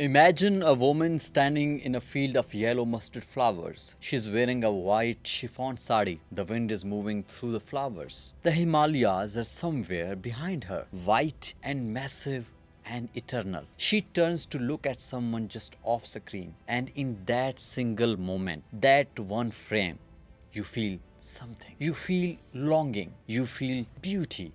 Imagine a woman standing in a field of yellow mustard flowers. She's wearing a white chiffon sari. The wind is moving through the flowers. The Himalayas are somewhere behind her, white and massive and eternal. She turns to look at someone just off screen, and in that single moment, that one frame, you feel something. You feel longing, you feel beauty,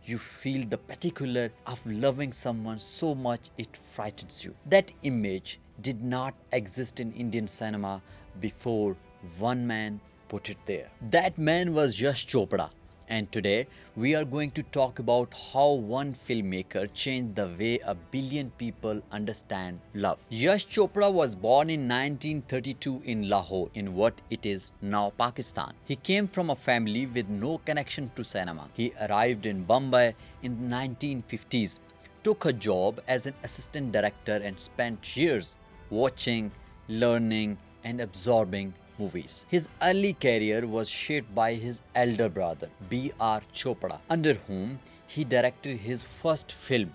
you feel the particular of loving someone so much it frightens you. That image did not exist in Indian cinema before one man put it there. That man was Yash Chopra. And today we are going to talk about how one filmmaker changed the way a billion people understand love. Yash Chopra was born in 1932 in Lahore, in what it is now Pakistan. He came from a family with no connection to cinema. He arrived in Bombay in the 1950s, took a job as an assistant director and spent years watching, learning and absorbing movies. His early career was shaped by his elder brother, B.R. Chopra, under whom he directed his first film,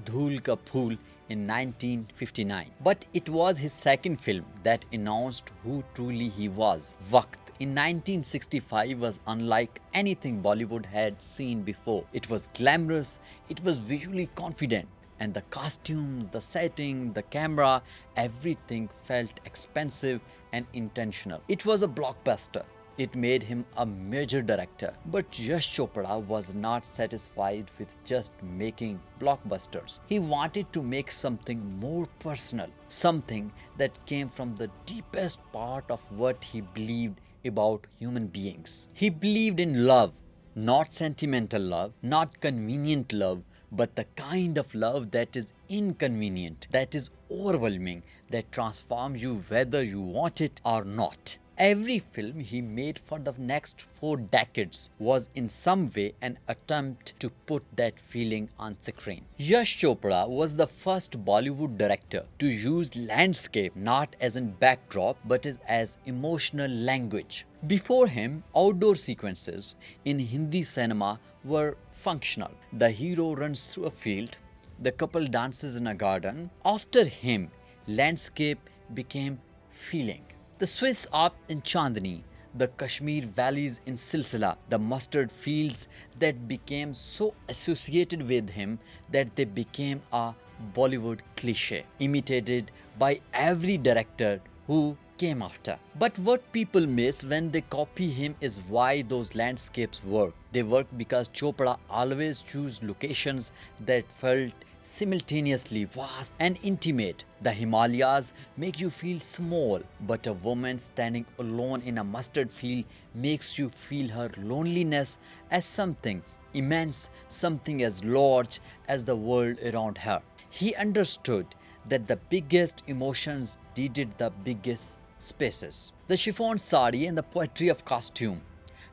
Dil To Pagal Hai, in 1959. But it was his second film that announced who truly he was. Waqt in 1965 was unlike anything Bollywood had seen before. It was glamorous, it was visually confident, and the costumes, the setting, the camera, everything felt expensive and intentional. It was a blockbuster. It made him a major director. But Yash Chopra was not satisfied with just making blockbusters. He wanted to make something more personal, something that came from the deepest part of what he believed about human beings. He believed in love, not sentimental love, not convenient love, but the kind of love that is inconvenient, that is overwhelming, that transforms you whether you want it or not. Every film he made for the next 4 decades was in some way an attempt to put that feeling on screen. Yash Chopra was the first Bollywood director to use landscape not as a backdrop but as emotional language. Before him, outdoor sequences in Hindi cinema were functional. The hero runs through a field, the couple dances in a garden. After him, landscape became feeling. The Swiss Alps in Chandni, the Kashmir valleys in Silsila, the mustard fields that became so associated with him that they became a Bollywood cliche, imitated by every director who came after. But what people miss when they copy him is why those landscapes work. They work because Chopra always chose locations that felt simultaneously vast and intimate. The Himalayas make you feel small, but a woman standing alone in a mustard field makes you feel her loneliness as something immense, something as large as the world around her. He understood that the biggest emotions needed the biggest spaces. The chiffon sari and the poetry of costume.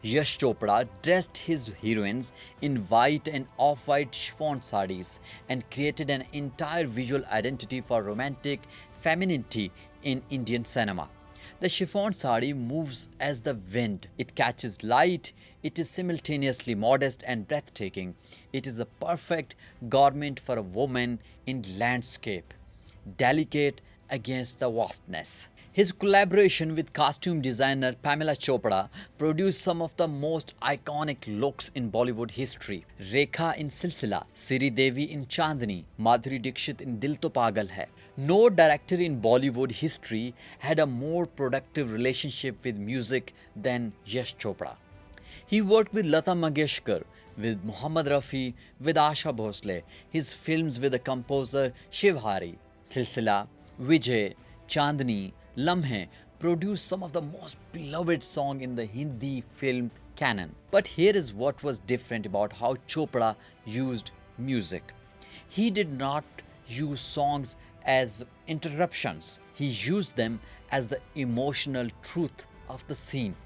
Yash Chopra dressed his heroines in white and off-white chiffon sarees and created an entire visual identity for romantic femininity in Indian cinema. The chiffon sari moves as the wind. It catches light. It is simultaneously modest and breathtaking. It is the perfect garment for a woman in landscape, delicate against the vastness. His collaboration with costume designer Pamela Chopra produced some of the most iconic looks in Bollywood history. Rekha in Silsila, Siri Devi in Chandni, Madhuri Dixit in Dil To Pagal Hai. No director in Bollywood history had a more productive relationship with music than Yash Chopra. He worked with Lata Mangeshkar, with Muhammad Rafi, with Asha Bhosle, his films with the composer Shiv Hari, Silsila, Vijay, Chandni, Lamhe produced some of the most beloved songs in the Hindi film canon. But here is what was different about how Chopra used music. He did not use songs as interruptions. He used them as the emotional truth of the scene.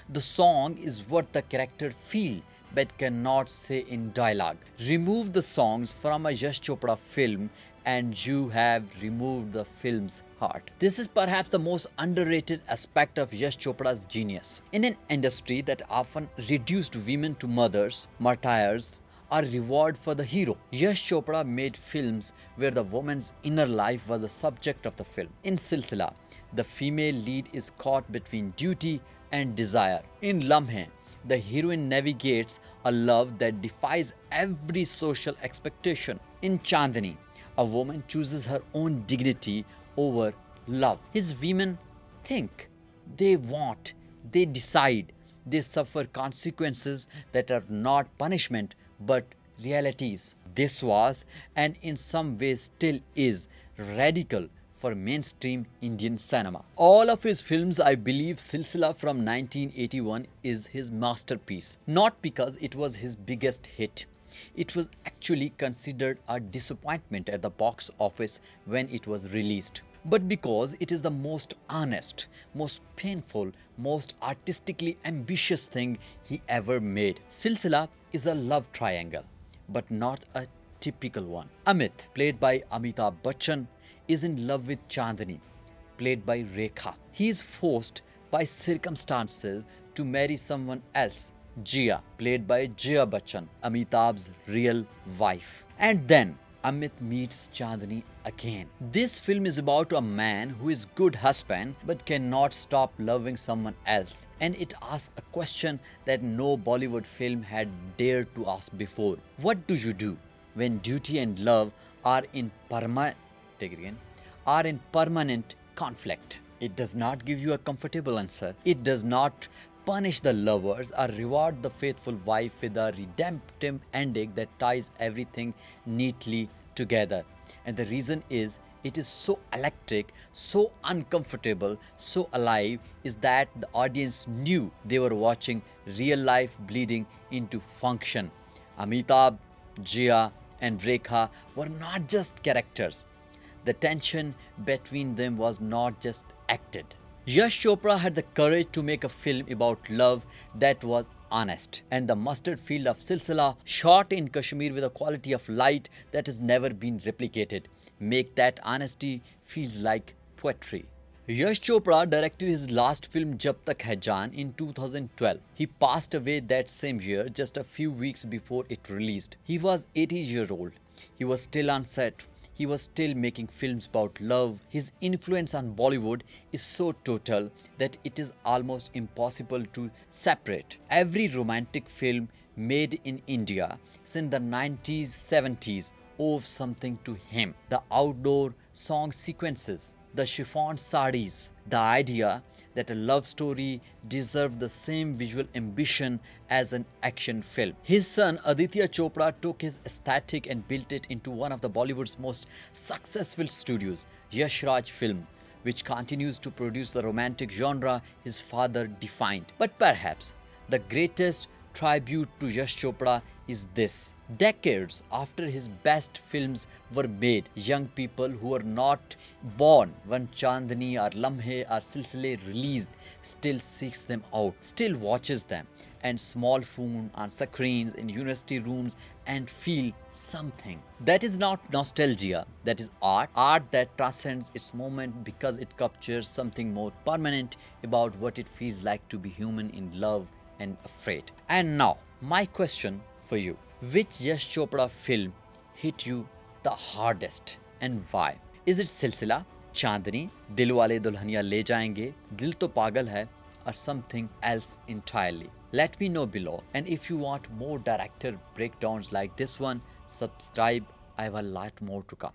The song is what the character feel but cannot say in dialogue. Remove the songs from a Yash Chopra film and you have removed the film's heart. This is perhaps the most underrated aspect of Yash Chopra's genius. In an industry that often reduced women to mothers, martyrs, a reward for the hero. Yash Chopra made films where the woman's inner life was the subject of the film. In Silsila, the female lead is caught between duty and desire. In Lamhe, the heroine navigates a love that defies every social expectation. In Chandni, a woman chooses her own dignity over love. His women think, they want, they decide, they suffer consequences that are not punishment but realities. This was, and in some ways still is, radical for mainstream Indian cinema. All of his films, I believe Silsila from 1981 is his masterpiece. Not because it was his biggest hit. It was actually considered a disappointment at the box office when it was released, but because it is the most honest, most painful, most artistically ambitious thing he ever made. Silsila is a love triangle, but not a typical one. Amit, played by Amitabh Bachchan, is in love with Chandni, played by Rekha. He is forced by circumstances to marry someone else, Jia, played by Jia Bachchan, Amitabh's real wife. And then Amit meets Chandni again. This film is about a man who is good husband but cannot stop loving someone else. And it asks a question that no Bollywood film had dared to ask before. What do you do when duty and love are in permanent conflict? It does not give you a comfortable answer. It does not punish the lovers or reward the faithful wife with a redemptive ending that ties everything neatly together. And the reason is, it is so electric, so uncomfortable, so alive, is that the audience knew they were watching real life bleeding into function. Amitabh, Jia and Rekha were not just characters. The tension between them was not just acted. Yash Chopra had the courage to make a film about love that was honest. And the mustard field of Silsila, shot in Kashmir with a quality of light that has never been replicated, make that honesty feels like poetry. Yash Chopra directed his last film Tak Hai Jaan in 2012. He passed away that same year, just a few weeks before it released. He was 80 years old. He was still on set. He was still making films about love. His influence on Bollywood is so total that it is almost impossible to separate. Every romantic film made in India since the 90s, 70s owes something to him. The outdoor song sequences, the chiffon sarees, the idea that a love story deserved the same visual ambition as an action film. His son Aditya Chopra took his aesthetic and built it into one of the Bollywood's most successful studios, Yash Raj Films, which continues to produce the romantic genre his father defined. But perhaps the greatest tribute to Yash Chopra is this. Decades after his best films were made, young people who were not born when Chandni or Lamhe or Silsile released still seeks them out, still watches them, and small phone on screens in university rooms and feel something. That is not nostalgia, that is art. Art that transcends its moment because it captures something more permanent about what it feels like to be human in love and afraid. And now, my question for you. Which Yash Chopra film hit you the hardest and why? Is it Silsila, Chandni, Dilwale Dulhaniya Le Jayenge, Dil To Pagal Hai, or something else entirely? Let me know below. And if you want more director breakdowns like this one, subscribe. I have a lot more to come.